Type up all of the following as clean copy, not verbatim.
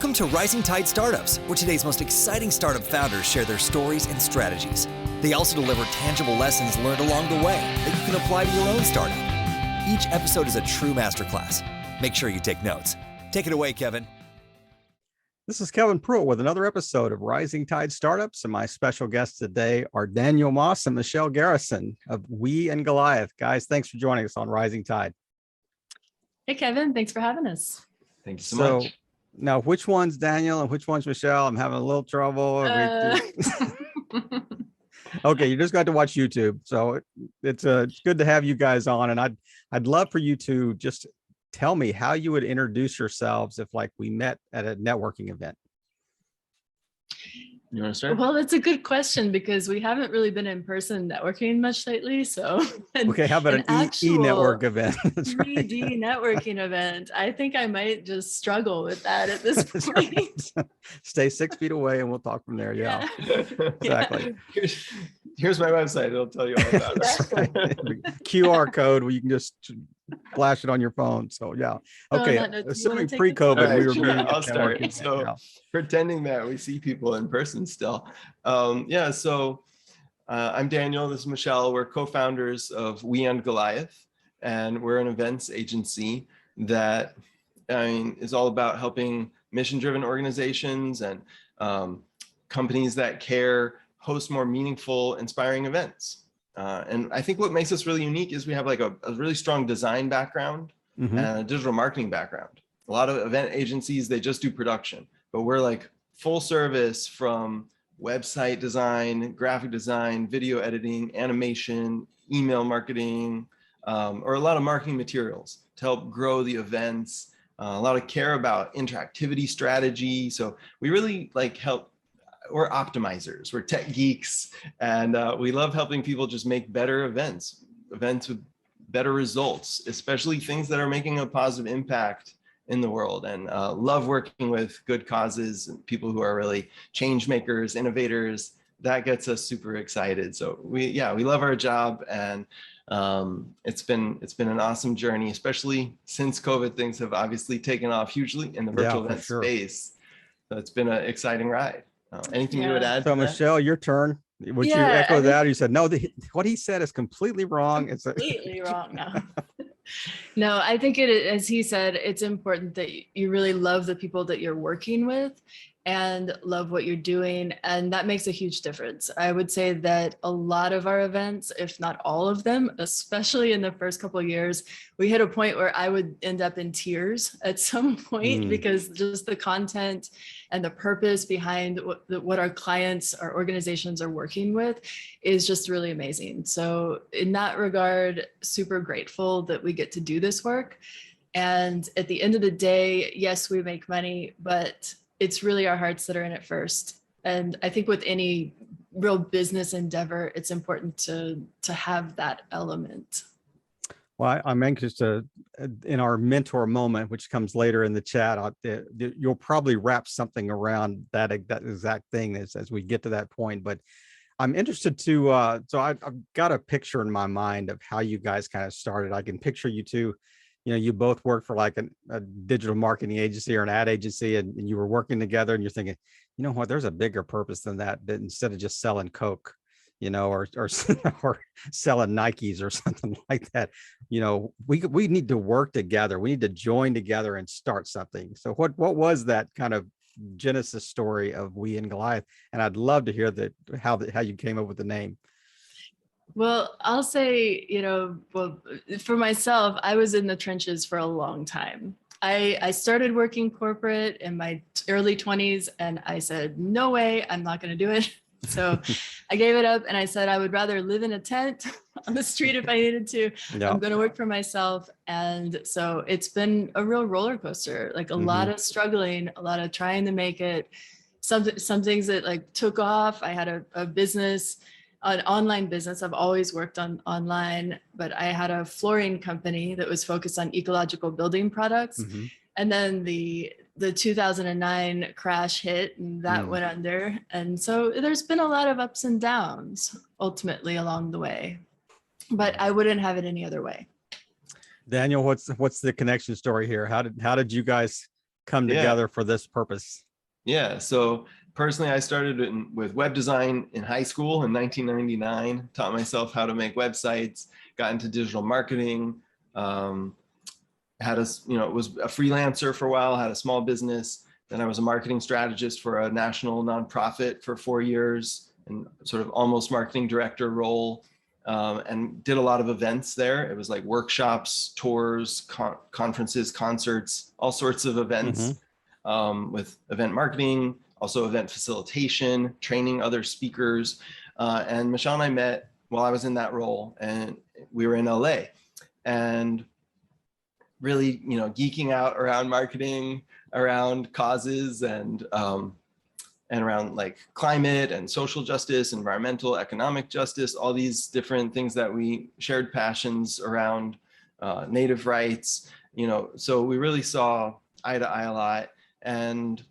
Welcome to Rising Tide Startups, where today's most exciting startup founders share their stories and strategies. They also deliver tangible lessons learned along the way that you can apply to your own startup. Each episode is a true masterclass. Make sure you take notes. Take it away, Kevin. This is Kevin Pruitt with another episode of Rising Tide Startups, and my special guests today are Daniel Moss and Michelle Garrison of We Goliath. Guys, thanks for joining us on Rising Tide. Hey, Kevin, thanks for having us. Thank you so much. Now, which one's Daniel and which one's Michelle? I'm having a little trouble. Okay, you just got to watch YouTube, so it's good to have you guys on, and I'd love for you to just tell me how you would introduce yourselves if like we met at a networking event. You want to start? Well, that's a good question because we haven't really been in person networking much lately. So okay, how about an e-network event? That's 3D right. networking event. I think I might just struggle with that at this point. Right. Stay 6 feet away and we'll talk from there. Yeah. Exactly. Here's my website. It'll tell you all about it. QR code where you can just flash it on your phone. So yeah. Okay. Assuming pre-COVID, right, we were. Sure. I'll start. So yeah. Pretending that we see people in person still. So I'm Daniel. This is Michelle. We're co-founders of We Goliath, and we're an events agency that is all about helping mission-driven organizations and companies that care host more meaningful, inspiring events. And I think what makes us really unique is we have like a really strong design background and a digital marketing background. A lot of event agencies, they just do production, but we're like full service from website design, graphic design, video editing, animation, email marketing, or a lot of marketing materials to help grow the events, a lot of care about interactivity strategy. So we really like help. We're optimizers, we're tech geeks, and we love helping people just make better events with better results, especially things that are making a positive impact in the world, and love working with good causes and people who are really change makers, innovators. That gets us super excited. So we love our job, and it's been an awesome journey, especially since COVID. Things have obviously taken off hugely in the virtual event space. So it's been an exciting ride. Anything you would add? So Michelle, your turn. Would you echo that? Or you said, no, what he said is completely wrong. It's completely wrong. No. No, I think as he said, it's important that you really love the people that you're working with and love what you're doing. And that makes a huge difference. I would say that a lot of our events, if not all of them, especially in the first couple of years, we hit a point where I would end up in tears at some point because just the content and the purpose behind what our clients, our organizations are working with is just really amazing. So in that regard, super grateful that we get to do this work. And at the end of the day, yes, we make money, but it's really our hearts that are in it first. And I think with any real business endeavor, it's important to have that element. Well, I'm anxious to, in our mentor moment, which comes later in the chat, you'll probably wrap something around that exact thing as we get to that point. But I'm interested to, so I've got a picture in my mind of how you guys kind of started. I can picture you two. You both work for like a digital marketing agency or an ad agency, and you were working together, and you're thinking, you know what, there's a bigger purpose than that instead of just selling Coke, or selling Nikes or something like that. We need to work together. We need to join together and start something. So what was that kind of genesis story of We Goliath? And I'd love to hear how you came up with the name. Well, I'll say, for myself, I was in the trenches for a long time. I started working corporate in my early 20s, and I said, no way, I'm not going to do it. So I gave it up, and I said I would rather live in a tent on the street if I needed to. Yeah. I'm going to work for myself. And so it's been a real roller coaster, like a lot of struggling, a lot of trying to make it. Some things that like took off. I had a business, an online business. I've always worked online, but I had a flooring company that was focused on ecological building products. And then the 2009 crash hit, and that went under. And so there's been a lot of ups and downs ultimately along the way, but I wouldn't have it any other way. Daniel, what's the connection story here? How did you guys come Yeah. together for this purpose? Yeah. So personally, I started with web design in high school in 1999, taught myself how to make websites, got into digital marketing, had a, was a freelancer for a while, had a small business. Then I was a marketing strategist for a national nonprofit for 4 years and sort of almost marketing director role, and did a lot of events there. It was like workshops, tours, conferences, concerts, all sorts of events, with event marketing, also event facilitation, training other speakers. And Michelle and I met while I was in that role, and we were in LA, and really, geeking out around marketing, around causes, and around like climate and social justice, environmental, economic justice, all these different things that we shared passions around, native rights, so we really saw eye to eye a lot, and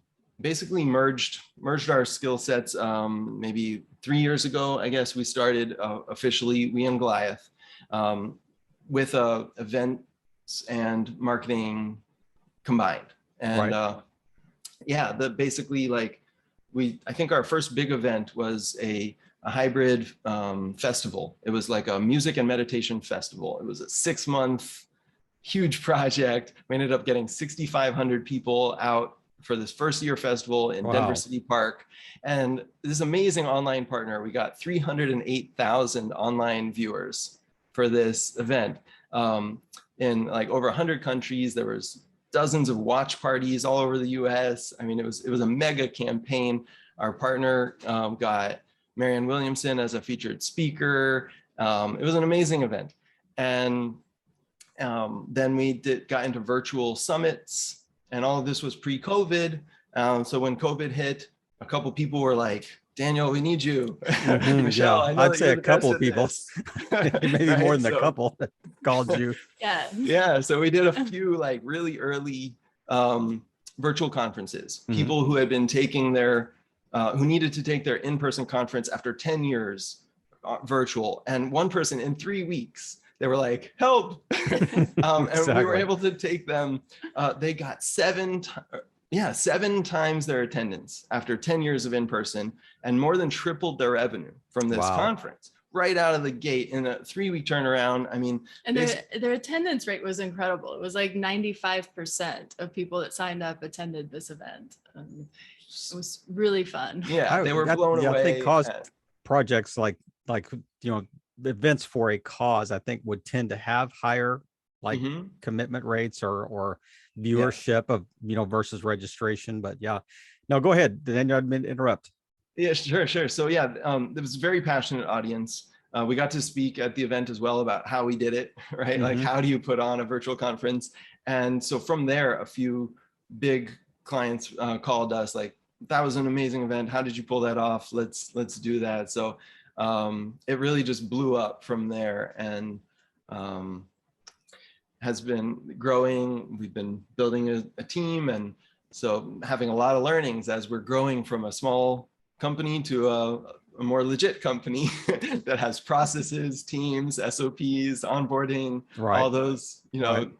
basically merged our skill sets. Maybe 3 years ago, I guess, we started officially We Goliath, with events and marketing combined. And basically, like, I think our first big event was a hybrid festival. It was like a music and meditation festival. It was a 6-month huge project. We ended up getting 6,500 people out for this first year festival in Denver City Park. And this amazing online partner, we got 308,000 online viewers for this event. In like over 100 countries. There was dozens of watch parties all over the US. I mean, it was a mega campaign. Our partner got Marianne Williamson as a featured speaker. It was an amazing event. And then we got into virtual summits, and all of this was pre-COVID. So when COVID hit, a couple people were like, Daniel, we need you. Michelle, I know I'd say a couple of people, maybe right? more than a couple that called you. Yeah. So we did a few like really early virtual conferences. People who had been taking who needed to take their in-person conference after 10 years virtual. And one person in 3 weeks, they were like, help. And we were able to take them. They got 7 times their attendance after 10 years of in-person, and more than tripled their revenue from this conference right out of the gate in a 3-week turnaround. I mean, and their attendance rate was incredible. It was like 95% of people that signed up attended this event. It was really fun. Yeah, they were blown away. I think cause projects like events for a cause, I think, would tend to have higher commitment rates or viewership of versus registration. But no, go ahead, Daniel. I didn't interrupt. Yeah, sure. So it was a very passionate audience. We got to speak at the event as well about how we did it, right? Like, how do you put on a virtual conference? And so from there, a few big clients called us like, that was an amazing event. How did you pull that off? Let's do that. So it really just blew up from there, and has been growing. We've been building a team, and so having a lot of learnings as we're growing from a small company to a more legit company that has processes, teams, SOPs, onboarding, all those,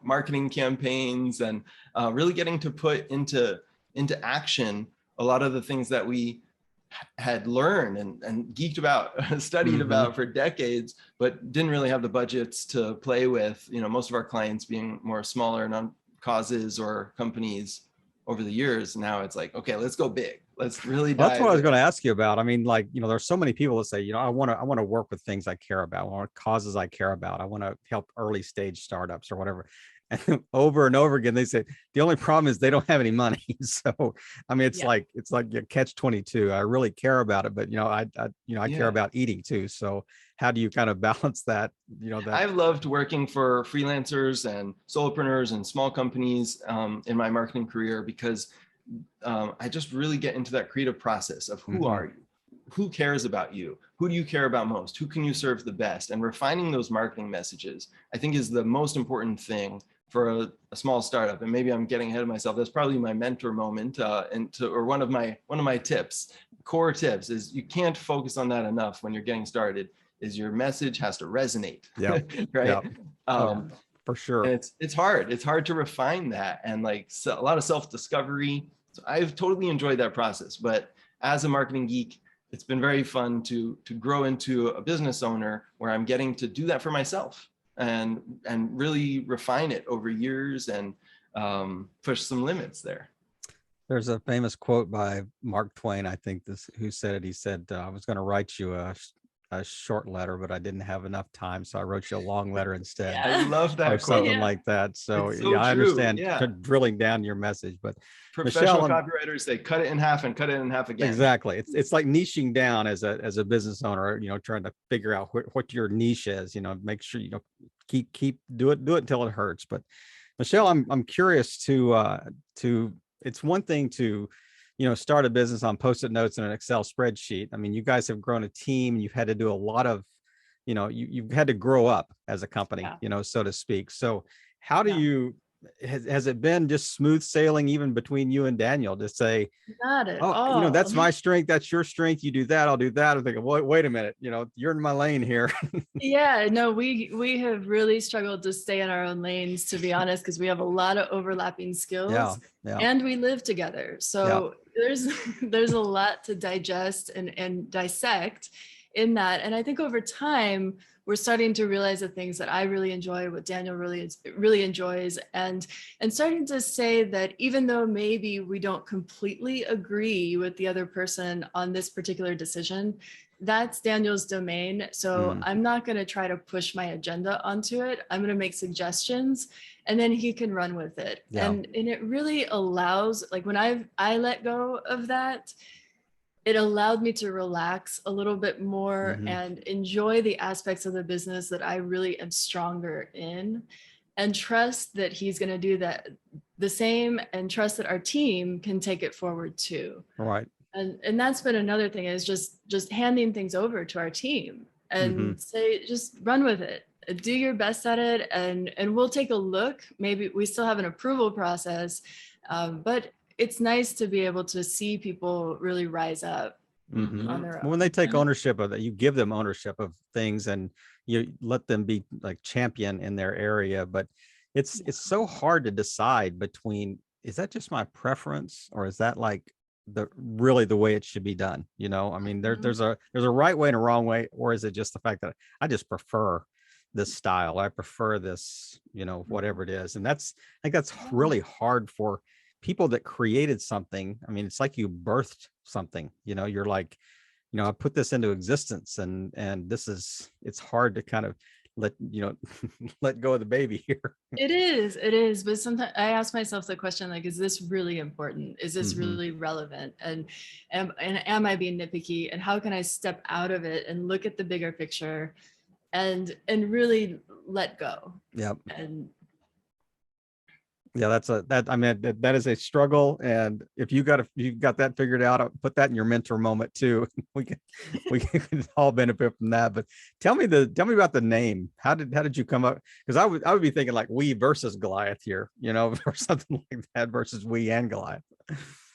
marketing campaigns, and really getting to put into action a lot of the things that we had learned and geeked about, studied about for decades, but didn't really have the budgets to play with, most of our clients being more smaller non-causes or companies over the years. Now it's like, okay, let's go big. Let's really dive. That's what I was going to ask you about. I mean, like, there's so many people that say, I want to work with things I care about, or causes I care about. I want to help early stage startups or whatever. And over and over again, they say the only problem is they don't have any money. So, I mean, it's like you catch 22. I really care about it, but I care about eating too. So, how do you kind of balance that? I've loved working for freelancers and solopreneurs and small companies in my marketing career, because I just really get into that creative process of who are you? Who cares about you? Who do you care about most? Who can you serve the best? And refining those marketing messages, I think, is the most important thing for a small startup. And maybe I'm getting ahead of myself. That's probably my mentor moment, or one of my tips, core tips, is you can't focus on that enough when you're getting started. Is your message has to resonate, right? for sure. And it's hard. It's hard to refine that, and like a lot of self-discovery. So I've totally enjoyed that process. But as a marketing geek, it's been very fun to grow into a business owner where I'm getting to do that for myself and really refine it over years and push some limits there. There's a famous quote by Mark Twain, I think who said it. He said, I was going to write you a short letter, but I didn't have enough time, so I wrote you a long letter instead. I love that or quote. something like that. So, It's so yeah, I true. understand Yeah. drilling down your message, but Professional Michelle, copywriters say cut it in half and cut it in half again. exactly. It's like niching down as a business owner, trying to figure out what your niche is, make sure, keep do it until it hurts. But Michelle, I'm curious to it's one thing to, start a business on Post-it notes and an Excel spreadsheet. I mean, you guys have grown a team. You've had to do a lot of, you've had to grow up as a company, so to speak. So how do you, has it been just smooth sailing even between you and Daniel to say, not at all. That's my strength, that's your strength, you do that, I'll do that? I'm thinking, wait a minute, you're in my lane here. Yeah, no, we have really struggled to stay in our own lanes, to be honest, because we have a lot of overlapping skills and we live together. So there's a lot to digest and dissect in that. And I think over time, we're starting to realize the things that I really enjoy, what Daniel really enjoys, and starting to say that even though maybe we don't completely agree with the other person on this particular decision, that's Daniel's domain. So I'm not going to try to push my agenda onto it. I'm going to make suggestions and then he can run with it. And it really allows, like when I let go of that, it allowed me to relax a little bit more and enjoy the aspects of the business that I really am stronger in, and trust that he's going to do that the same, and trust that our team can take it forward too. Right. And that's been another thing, is just handing things over to our team and say, just run with it, do your best at it. And we'll take a look. Maybe we still have an approval process, but it's nice to be able to see people really rise up on their own. When they take ownership of that, you give them ownership of things and you let them be like champion in their area. But it's so hard to decide between, is that just my preference, or is that like really the way it should be done? I mean, there's a right way and a wrong way, or is it just the fact that I just prefer this style, I prefer this, whatever it is. And I think that's really hard for people that created something. I mean, it's like you birthed something, you're like, I put this into existence, and it's hard to kind of let go of the baby here. It is. But sometimes I ask myself the question, like, is this really important? Is this really relevant? And am I being nitpicky? And how can I step out of it and look at the bigger picture and really let go? Yep. And yeah, that is a struggle. And if you got that figured out, I'll put that in your mentor moment too. we can all benefit from that. But tell me about the name. How did you come up? Because I would be thinking like we versus Goliath here, or something like that, versus we and Goliath.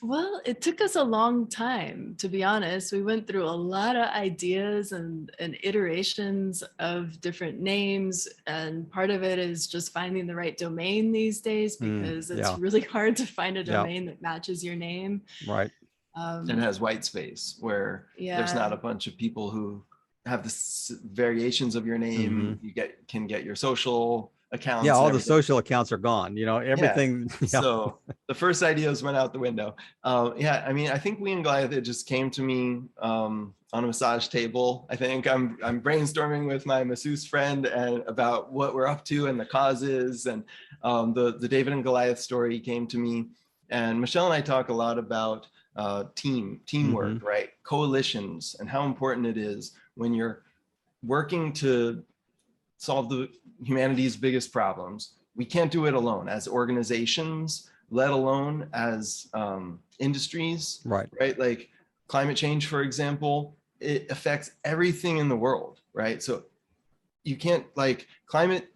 Well, it took us a long time, to be honest. We went through a lot of ideas and iterations of different names. And part of it is just finding the right domain these days, because it's really hard to find a domain that matches your name. Right. And has white space where there's not a bunch of people who have the variations of your name. You can get your social accounts. Yeah, all the social accounts are gone, everything. So the first ideas went out the window. I mean, I think We and Goliath, it just came to me on a massage table. I think I'm brainstorming with my masseuse friend and about what we're up to and the causes, and the David and Goliath story came to me. And Michelle and I talk a lot about teamwork, right? Coalitions, and how important it is when you're working to solve humanity's biggest problems. We can't do it alone as organizations, let alone as industries, right? Like climate change, for example, it affects everything in the world, right? So you can't, like, climate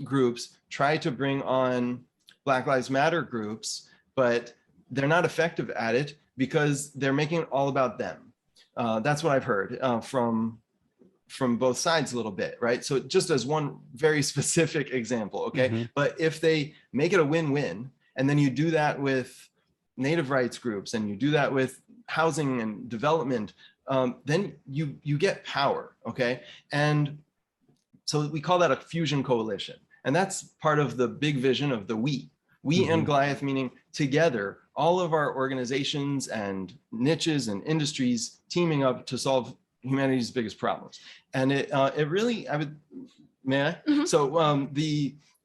groups try to bring on Black Lives Matter groups, but they're not effective at it because they're making it all about them. That's what I've heard from from both sides a little bit, right? So just as one very specific example, okay? But if they make it a win-win, and then you do that with native rights groups, and you do that with housing and development, then you get power, okay? And so we call that a fusion coalition. And that's part of the big vision of the We. We and Goliath, meaning together, all of our organizations and niches and industries teaming up to solve humanity's biggest problems. And it really, may I? So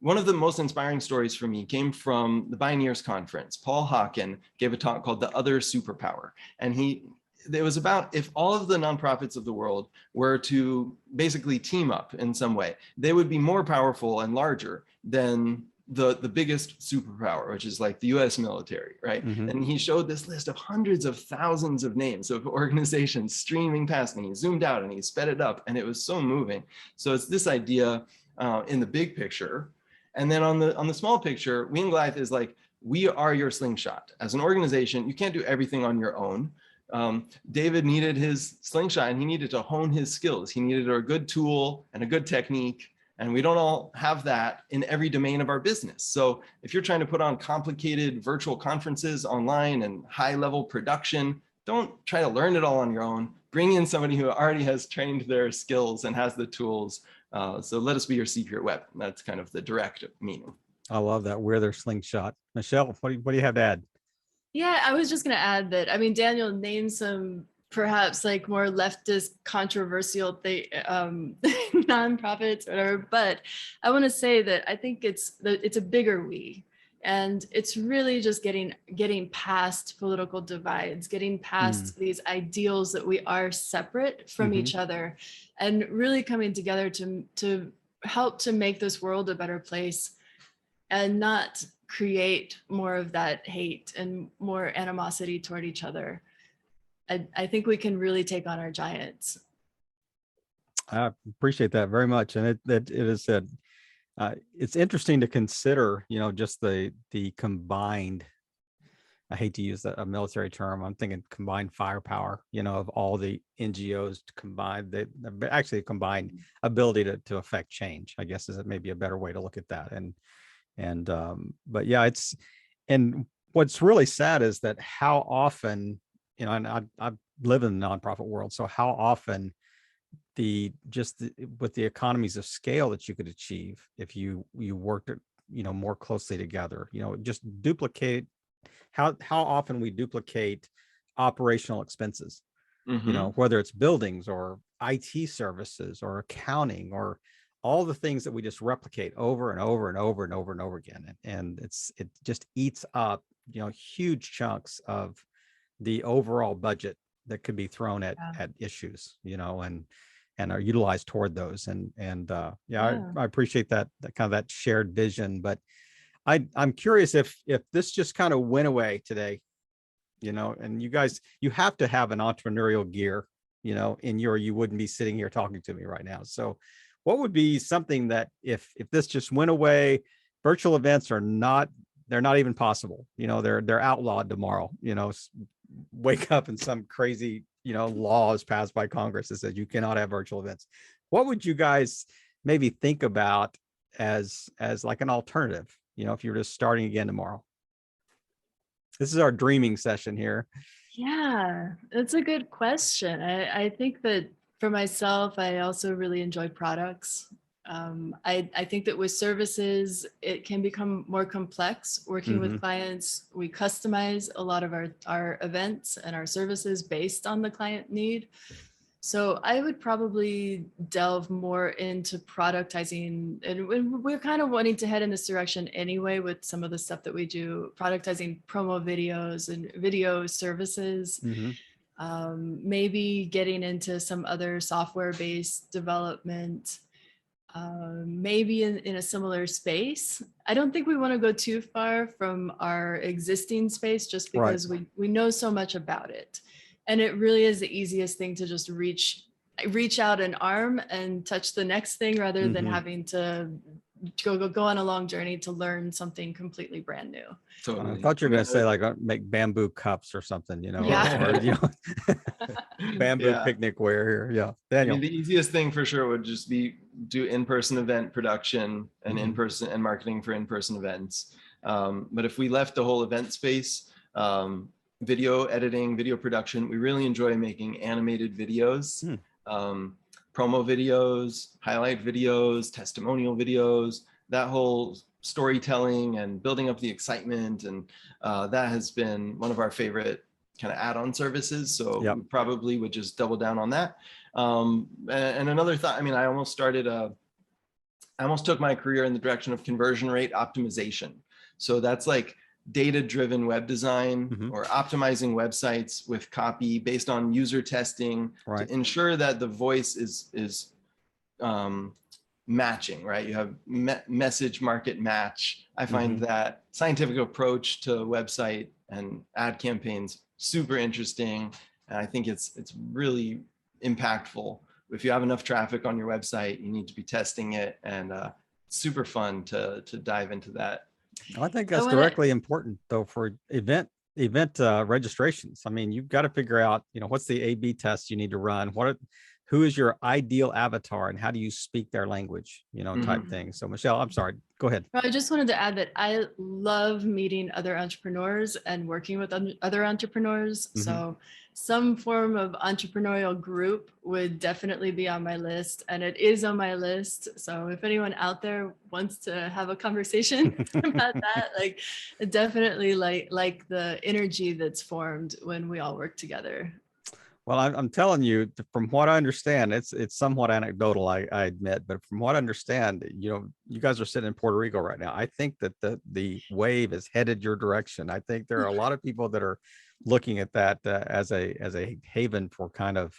one of the most inspiring stories for me came from the Bioneers Conference. Paul Hawken gave a talk called The Other Superpower. And it was about if all of the nonprofits of the world were to basically team up in some way, they would be more powerful and larger than the biggest superpower, which is like the US military, right? And he showed this list of hundreds of thousands of names of organizations streaming past, and he zoomed out and he sped it up, and it was so moving. So it's this idea in the big picture. And then on the small picture, We and Goliath is like, we are your slingshot. As an organization, you can't do everything on your own. David needed his slingshot, and he needed to hone his skills. He needed a good tool and a good technique. And we don't all have that in every domain of our business. So if you're trying to put on complicated virtual conferences online and high level production, don't try to learn it all on your own. Bring in somebody who already has trained their skills and has the tools. So let us be your secret weapon. That's kind of the direct meaning. I love that. We're their slingshot. Michelle, what do you have to add? Yeah, I was just going to add that, I mean, Daniel named some perhaps like more leftist controversial nonprofits, whatever, but I want to say that I think it's a bigger we, and it's really just getting past political divides, getting past these ideals that we are separate from each other, and really coming together to help to make this world a better place, and not create more of that hate and more animosity toward each other. I think we can really take on our giants. I appreciate that very much. And it is said, it's interesting to consider, just the combined, I hate to use a military term, I'm thinking combined firepower, of all the NGOs combined, actually combined ability to affect change, I guess is maybe a better way to look at that. But yeah, and what's really sad is that how often, and I live in the nonprofit world, so how often with the economies of scale that you could achieve if you worked, more closely together, just duplicate how often we duplicate operational expenses, whether it's buildings or IT services or accounting or all the things that we just replicate over and over and over and over and over again. And it just eats up, huge chunks of the overall budget that could be thrown at issues, and are utilized toward those. I appreciate that kind of that shared vision. But I'm curious if this just kind of went away today, and you guys, you have to have an entrepreneurial gear, you wouldn't be sitting here talking to me right now. So what would be something that if this just went away, virtual events they're not even possible, they're outlawed tomorrow, wake up and some crazy, law is passed by Congress that says you cannot have virtual events. What would you guys maybe think about as like an alternative, if you're just starting again tomorrow? This is our dreaming session here. Yeah, that's a good question. I think that for myself, I also really enjoy products. I think that with services, it can become more complex working with clients. We customize a lot of our events and our services based on the client need. So I would probably delve more into productizing, and we're kind of wanting to head in this direction anyway with some of the stuff that we do, productizing promo videos and video services. Maybe getting into some other software-based development, maybe in a similar space. I don't think we want to go too far from our existing space just because we know so much about it. And it really is the easiest thing to just reach out an arm and touch the next thing rather than having to go on a long journey to learn something completely brand new. Totally. I thought you were going to say like make bamboo cups or something, Yeah. or bamboo Yeah. picnic wear here. Yeah. I Daniel. mean, the easiest thing for sure would just be do in-person event production and in-person and marketing for in-person events. But if we left the whole event space, video editing, video production, we really enjoy making animated videos, promo videos, highlight videos, testimonial videos, that whole storytelling and building up the excitement. And that has been one of our favorite kind of add-on services. So we probably would just double down on that. And another thought, I mean, I almost took my career in the direction of conversion rate optimization. So that's like data-driven web design or optimizing websites with copy based on user testing to ensure that the voice is matching, right? You have message market match. I find that scientific approach to website and ad campaigns super interesting. And I think it's really impactful. If you have enough traffic on your website, you need to be testing it, and super fun to dive into that. I think that's directly important though for event registrations. I mean, you've got to figure out, what's the A/B test you need to run? Who is your ideal avatar, and how do you speak their language, type thing. So Michelle, I'm sorry, go ahead. I just wanted to add that I love meeting other entrepreneurs and working with other entrepreneurs. So some form of entrepreneurial group would definitely be on my list, and it is on my list. So if anyone out there wants to have a conversation about that, like definitely like the energy that's formed when we all work together. Well, I'm telling you, from what I understand, it's somewhat anecdotal, I admit, but from what I understand, you guys are sitting in Puerto Rico right now. I think that the wave is headed your direction. I think there are a lot of people that are looking at that as a haven for kind of,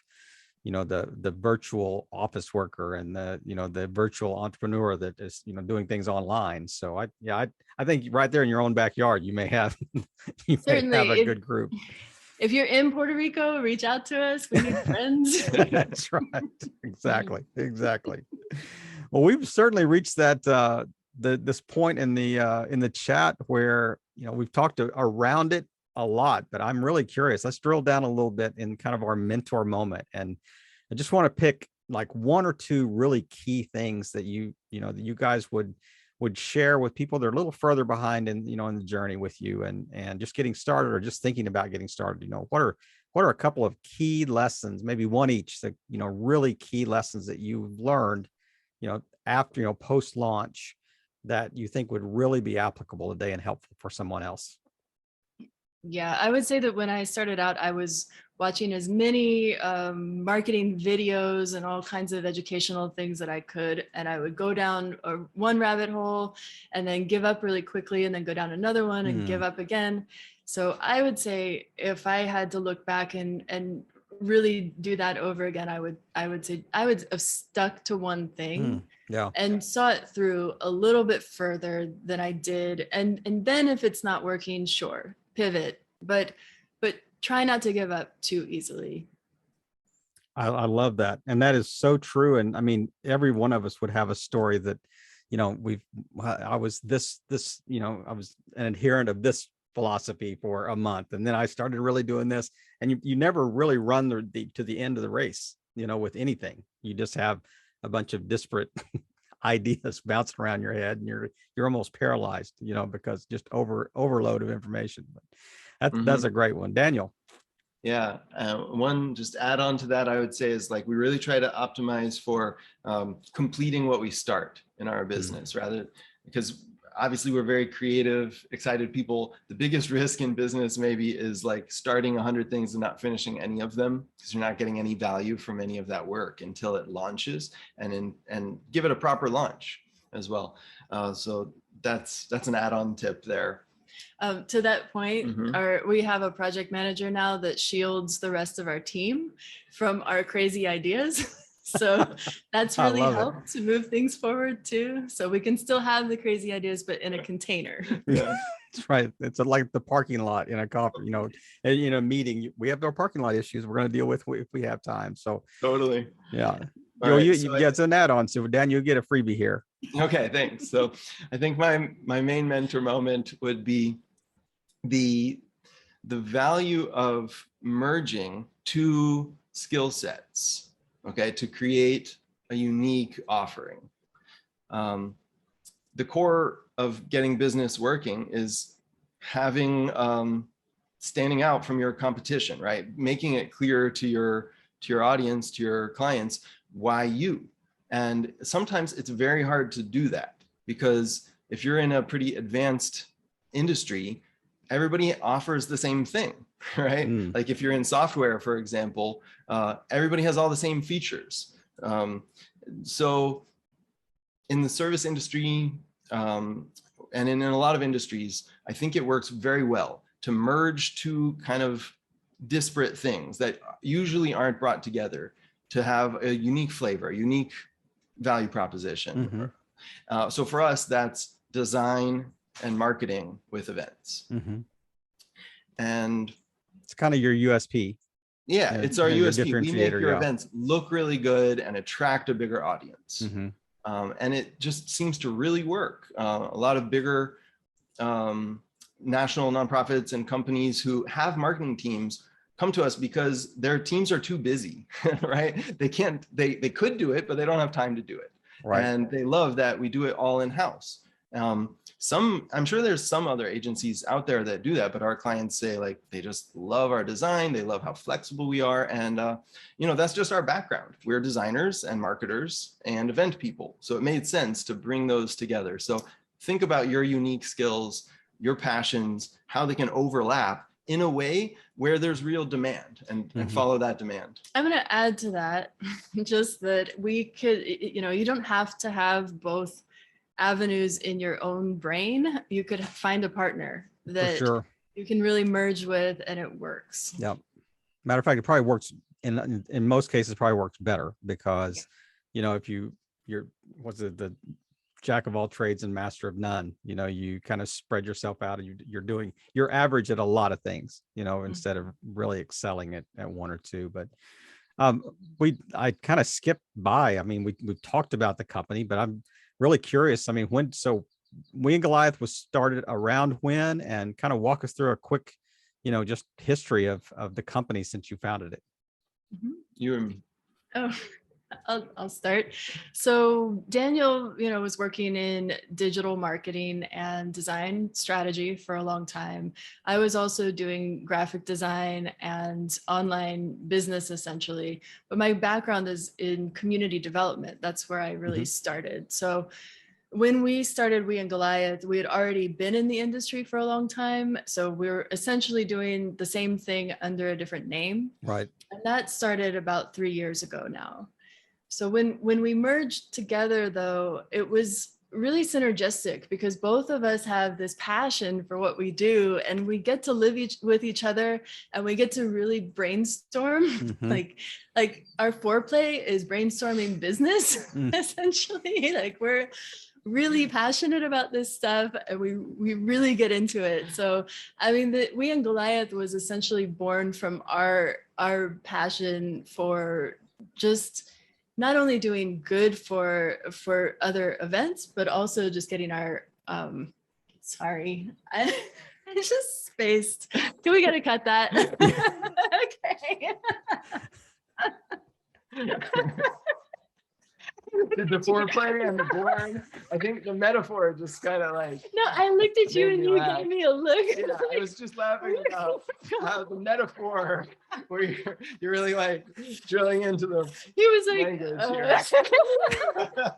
the virtual office worker and the virtual entrepreneur that is, doing things online. So I think right there in your own backyard, you may have a good group. If you're in Puerto Rico, reach out to us. We need friends. That's right. Exactly. Well, we've certainly reached that this point in the chat where we've talked around it a lot, but I'm really curious. Let's drill down a little bit in kind of our mentor moment, and I just want to pick like one or two really key things that that you guys would share with people that are a little further behind in the journey with you and just getting started or just thinking about getting started. What are a couple of key lessons, maybe one each, that really key lessons that you've learned after post launch that you think would really be applicable today and helpful for someone else? Yeah, I would say that when I started out, I was watching as many marketing videos and all kinds of educational things that I could. And I would go down one rabbit hole and then give up really quickly and then go down another one and give up again. So I would say if I had to look back and really do that over again, I would say I would have stuck to one thing. And saw it through a little bit further than I did. And then if it's not working, sure, pivot, but try not to give up too easily. I love that. And that is so true. And I mean, every one of us would have a story that, I was I was an adherent of this philosophy for a month, and then I started really doing this, and you never really run to the end of the race, with anything. You just have a bunch of disparate ideas bouncing around your head, and you're almost paralyzed, because just overload of information. But that's a great one. Daniel. Yeah, one just add on to that, I would say, is like we really try to optimize for completing what we start in our business, rather, because obviously we're very creative, excited people. The biggest risk in business maybe is like starting 100 things and not finishing any of them, because you're not getting any value from any of that work until it launches, and give it a proper launch as well. So that's an add-on tip there. To that point, we have a project manager now that shields the rest of our team from our crazy ideas. So that's really helped to move things forward too. So we can still have the crazy ideas, but in a container. Yeah, that's right. It's like the parking lot in a coffee, meeting. We have our parking lot issues we're going to deal with if we have time. So totally. Yeah. All right, yeah, it's an add-on. So Dan, you'll get a freebie here. Okay, thanks. So I think my main mentor moment would be the value of merging two skill sets, okay, to create a unique offering. The core of getting business working is having standing out from your competition, right? Making it clear to your audience, to your clients, why you. And sometimes it's very hard to do that, because if you're in a pretty advanced industry, everybody offers the same thing, right? Like if you're in software, for example, everybody has all the same features. So in the service industry, and in a lot of industries, I think it works very well to merge two kind of disparate things that usually aren't brought together to have a unique flavor, a unique value proposition. So for us, that's design and marketing with events. And it's kind of your USP. Yeah, it's our USP. We make your yeah. events look really good and attract a bigger audience. And it just seems to really work. A lot of bigger national nonprofits and companies who have marketing teams come to us because their teams are too busy, right? They could do it, but they don't have time to do it. Right. And they love that we do it all in-house. I'm sure there's some other agencies out there that do that, but our clients say like, they just love our design. They love how flexible we are. And, that's just our background. We're designers and marketers and event people. So it made sense to bring those together. So think about your unique skills, your passions, how they can overlap in a way where there's real demand, and follow that demand. I'm going to add to that just that we could, you don't have to have both avenues in your own brain. You could find a partner that you can really merge with, and it works. Yeah. Matter of fact, it probably works in most cases, probably works better because, if you're the jack of all trades and master of none, you kind of spread yourself out and you're average at a lot of things, instead of really excelling at one or two. But I kind of skipped by. I mean, we talked about the company, but I'm really curious. I mean, We and Goliath was started around when, and kind of walk us through a quick, just history of the company since you founded it. You and me. Oh, I'll start. So Daniel, was working in digital marketing and design strategy for a long time. I was also doing graphic design and online business essentially, but my background is in community development. That's where I really started. So when we started We and Goliath, we had already been in the industry for a long time. So we were essentially doing the same thing under a different name. Right. And that started about 3 years ago now. So when we merged together, though, it was really synergistic because both of us have this passion for what we do, and we get to live with each other, and we get to really brainstorm. Like our foreplay is brainstorming business, essentially. Like we're really passionate about this stuff, and we really get into it. So I mean, We and Goliath was essentially born from our passion for just not only doing good for other events, but also just getting our, sorry, I just spaced. Do we gotta cut that? Okay. The foreplay and the board. I think the metaphor just kind of like. No, I looked at you and you gave me a look. Yeah, I was just laughing about how the metaphor, where you're really like drilling into the. He was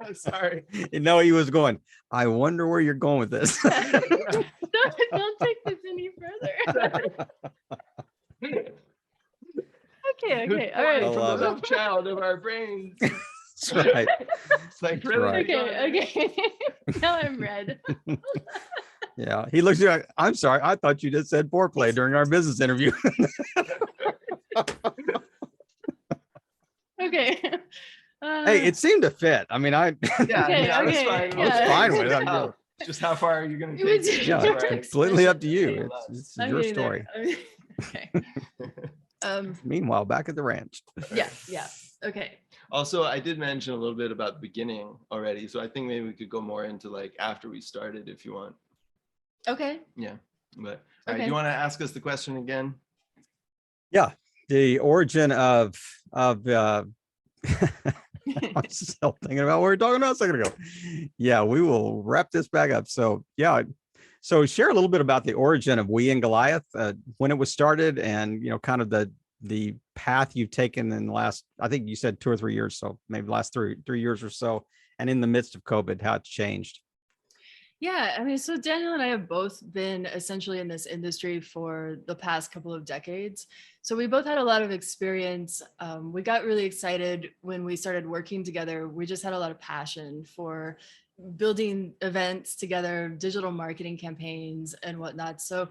like, sorry. He was going, I wonder where you're going with this. Don't take this any further. Okay, all right. From the love child of our brains. That's right. It's like really. Okay. Now I'm red. Yeah. He looks like, I'm sorry. I thought you just said foreplay during our business interview. Okay. Hey, it seemed to fit. I mean, I was fine. I was fine with it. Just how far are you going to take it? Yeah, it's completely up to you. It's your story. Okay. Meanwhile, back at the ranch. Yeah. Okay. Also, I did mention a little bit about the beginning already, so I think maybe we could go more into like after we started if you want. Okay. Yeah, but all right, Okay. you want to ask us the question again? Yeah, the origin of I'm still thinking about what we were talking about a second ago. Yeah, we will wrap this back up. So yeah, so share a little bit about the origin of We and Goliath, when it was started, and kind of the path you've taken in the last, I think you said 2 or 3 years, so maybe the last three years or so, and in the midst of COVID, how it's changed. Yeah, I mean, so Daniel and I have both been essentially in this industry for the past couple of decades. So we both had a lot of experience. We got really excited when we started working together. We just had a lot of passion for building events together, digital marketing campaigns and whatnot. So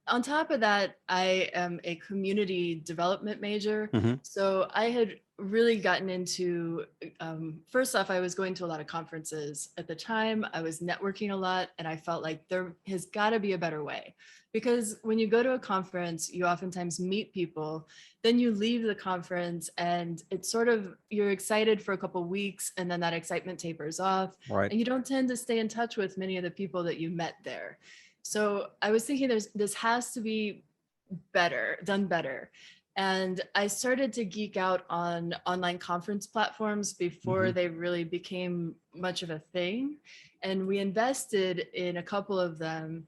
on top of that, I am a community development major. Mhm. So I had really gotten into, first off, I was going to a lot of conferences at the time. I was networking a lot, and I felt like there has got to be a better way. Because when you go to a conference, you oftentimes meet people, then you leave the conference, and it's sort of, you're excited for a couple of weeks, and then that excitement tapers off. Right. And you don't tend to stay in touch with many of the people that you met there. So I was thinking this has to be done better. And I started to geek out on online conference platforms before Mhm. they really became much of a thing. And we invested in a couple of them,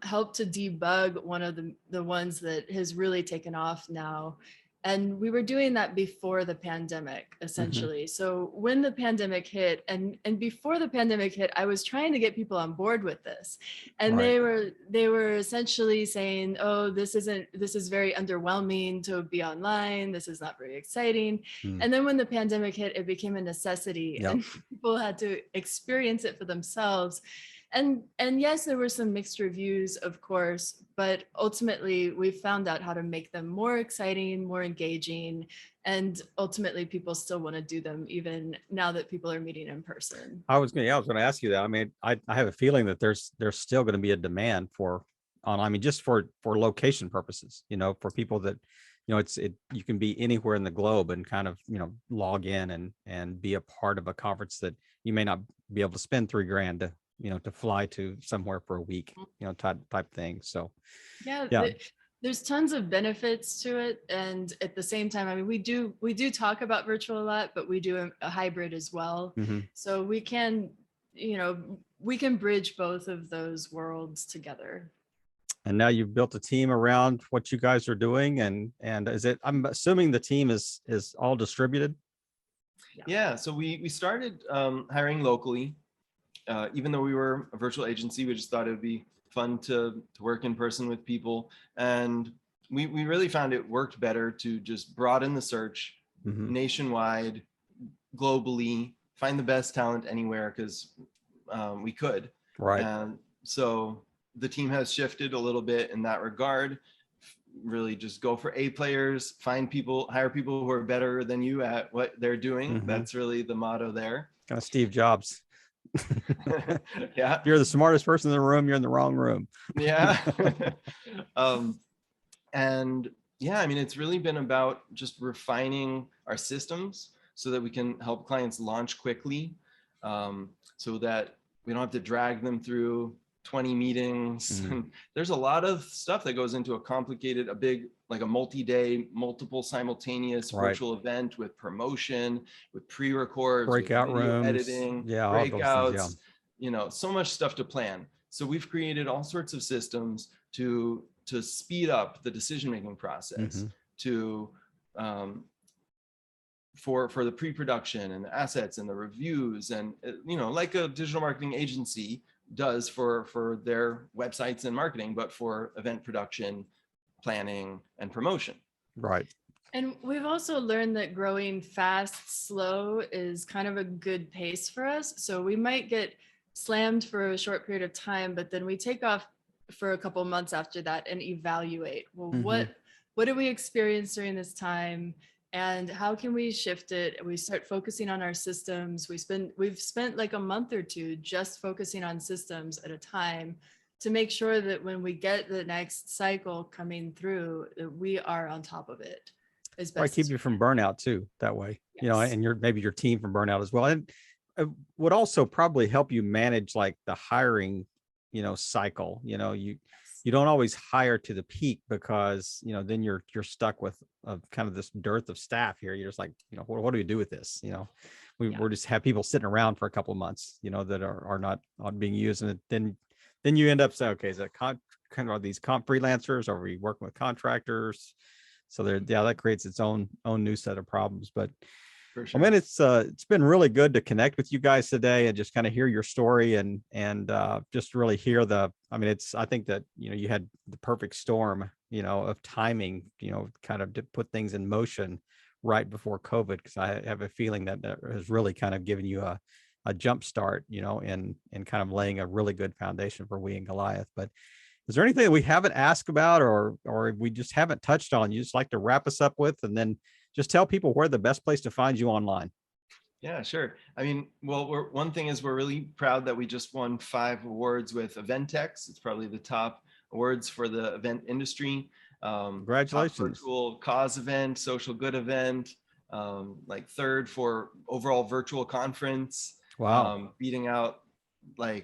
helped to debug one of the ones that has really taken off now. And we were doing that before the pandemic, essentially. So when the pandemic hit, and before the pandemic hit, I was trying to get people on board with this. And Right. they were essentially saying, oh, this is very underwhelming to be online. This is not very exciting. Mm. And then when the pandemic hit, it became a necessity, Yep. and people had to experience it for themselves. And yes, there were some mixed reviews, of course, but ultimately we found out how to make them more exciting, more engaging, and ultimately people still want to do them even now that people are meeting in person. I was going to ask you that. I mean, I have a feeling that there's still going to be a demand for online. I mean, just for location purposes, for people that, you can be anywhere in the globe and kind of, log in and be a part of a conference that you may not be able to spend $3,000 to, to fly to somewhere for a week, type thing. So, Yeah, yeah. there's tons of benefits to it, and at the same time, I mean, we do talk about virtual a lot, but we do a hybrid as well. Mhm. So we can, we can bridge both of those worlds together. And now you've built a team around what you guys are doing, and I'm assuming the team is all distributed. Yeah, so we started hiring locally. Even though we were a virtual agency, we just thought it would be fun to work in person with people. And we really found it worked better to just broaden the search nationwide, globally, find the best talent anywhere, because we could. Right. And so the team has shifted a little bit in that regard. Really just go for A players, find people, hire people who are better than you at what they're doing. That's really the motto there. Kind of Steve Jobs. Yeah. If you're the smartest person in the room, you're in the wrong room. Yeah. And yeah, I mean, it's really been about just refining our systems so that we can help clients launch quickly, so that we don't have to drag them through 20 meetings. There's a lot of stuff that goes into a big, like a multi-day, multiple simultaneous virtual event with promotion, with pre-records, breakout with video rooms, editing, breakouts, so much stuff to plan. So we've created all sorts of systems to speed up the decision-making process, to for the pre-production and the assets and the reviews, and like a digital marketing agency does for their websites and marketing, but for event production, planning, and promotion. Right. And we've also learned that growing fast, slow is kind of a good pace for us. So we might get slammed for a short period of time, but then we take off for a couple of months after that and evaluate, well, what did we experience during this time? And how can we shift it? We start focusing on our systems. We've spent like a month or two just focusing on systems at a time to make sure that when we get the next cycle coming through, that we are on top of it. as Probably best keep as you we from can. burnout too, that way, Yes. and maybe your team from burnout as well. And would also probably help you manage like the hiring, cycle. You don't always hire to the peak because, then you're stuck with kind of this dearth of staff here. You're just like, what do we do with this? Yeah. We're just have people sitting around for a couple of months, that are not being used. And then you end up saying, okay, is that kind of these freelancers? Are we working with contractors? So that creates its own new set of problems. But For I sure. mean, it's been really good to connect with you guys today and just kind of hear your story and just really hear I think that, you had the perfect storm, of timing, kind of to put things in motion right before COVID, because I have a feeling that has really kind of given you a jump start, and kind of laying a really good foundation for We and Goliath. But is there anything that we haven't asked about or we just haven't touched on you just like to wrap us up with, and then just tell people where the best place to find you online? Yeah, sure. I mean, well, one thing is we're really proud that we just won 5 awards with Eventex. It's probably the top awards for the event industry. Congratulations. Top virtual cause event, social good event, like 3rd for overall virtual conference. Wow. Beating out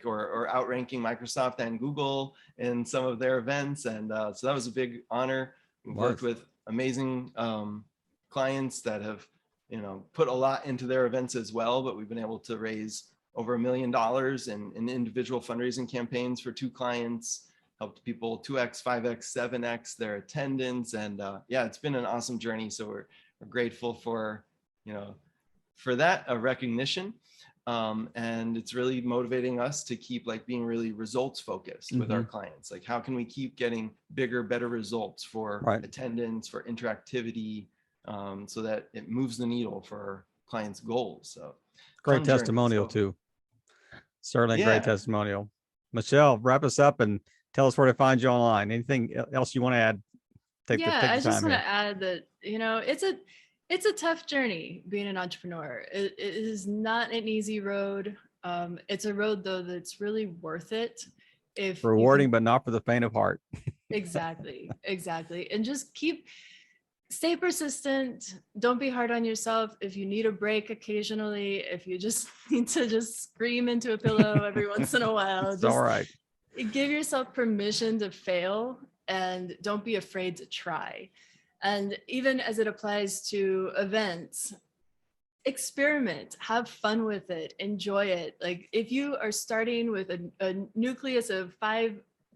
or outranking Microsoft and Google in some of their events. And so that was a big honor. We've worked with amazing clients that have put a lot into their events as well, but we've been able to raise over $1 million in individual fundraising campaigns for 2 clients, helped people 2x, 5x, 7x their attendance. And it's been an awesome journey. So we're grateful for that recognition. And it's really motivating us to keep being really results focused with our clients. Like, how can we keep getting bigger, better results for attendance, for interactivity, so that it moves the needle for our clients' goals. So great testimonial too. Certainly great testimonial. Michelle, wrap us up and tell us where to find you online. Anything else you want to add? I just want to add that, it's a tough journey being an entrepreneur. It is not an easy road. It's a road though that's really worth it. If rewarding, but not for the faint of heart. Exactly. And just stay persistent. Don't be hard on yourself. If you need a break occasionally, if you just need to just scream into a pillow every once in a while, it's all right. Give yourself permission to fail and don't be afraid to try. And even as it applies to events, experiment, have fun with it, enjoy it. Like, if you are starting with a nucleus of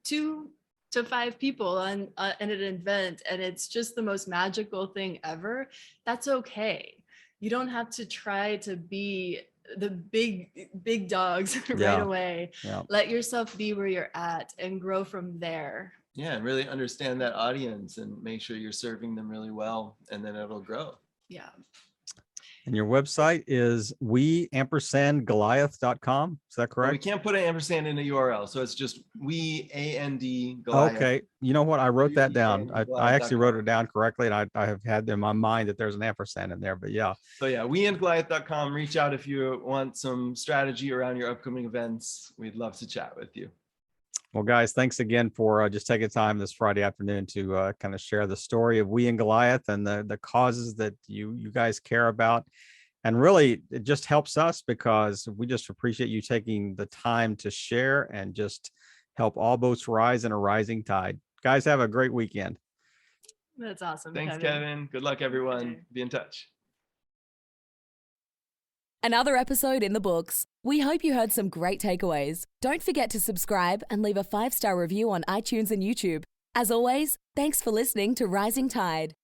2 to 5 people on an event and it's just the most magical thing ever, that's okay. You don't have to try to be the big dogs right away. Let yourself be where you're at and grow from there. Yeah, and really understand that audience and make sure you're serving them really well, and then it'll grow. Yeah. And your website is we_Goliath.com. Is that correct? Well, we can't put an ampersand in a URL, so it's just Goliath. Okay. You know what? I wrote that down. I actually wrote it down correctly, and I have had in my mind that there's an ampersand in there, but yeah. So yeah, weandgoliath.com. Reach out if you want some strategy around your upcoming events. We'd love to chat with you. Well, guys, thanks again for just taking time this Friday afternoon to kind of share the story of We and Goliath and the causes that you guys care about. And really, it just helps us because we just appreciate you taking the time to share and just help all boats rise in a rising tide. Guys, have a great weekend. That's awesome. Thanks, Kevin. Good luck, everyone. Be in touch. Another episode in the books. We hope you heard some great takeaways. Don't forget to subscribe and leave a 5-star review on iTunes and YouTube. As always, thanks for listening to Rising Tide.